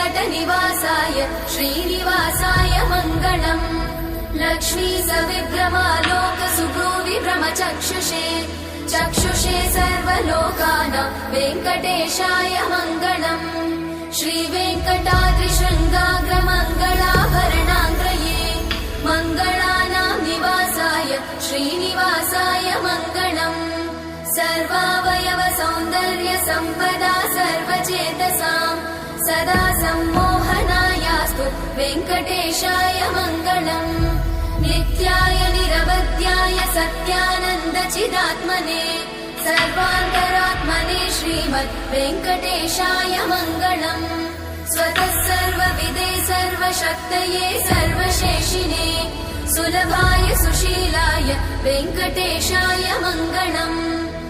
वेङ्कटनिवासाय श्रीनिवासाय मङ्गलम्। लक्ष्मी सविभ्रमालोकसुभ्रूविभ्रमचक्षुषे चक्षुषे सर्वलोकानां वेङ्कटेशाय मङ्गलम्। श्रीवेङ्कटाद्रिशृङ्गाग्रमङ्गलाभरणाङ्ग्रये मङ्गलानां निवासाय श्रीनिवासाय मङ्गलम्। सर्वावयव सौन्दर्य सम्पदा सर्वचेतसां सदा सम्मोहनायास्तु वेङ्कटेशाय मङ्गलम्। नित्याय निरवध्याय सत्यानन्दचिदात्मने सर्वान्तरात्मने श्रीमद् वेङ्कटेशाय मङ्गलम्। स्वतः सर्वविदे सर्वशक्तये सर्वशेषिने सुलभाय सुशीलाय वेङ्कटेशाय मङ्गलम्।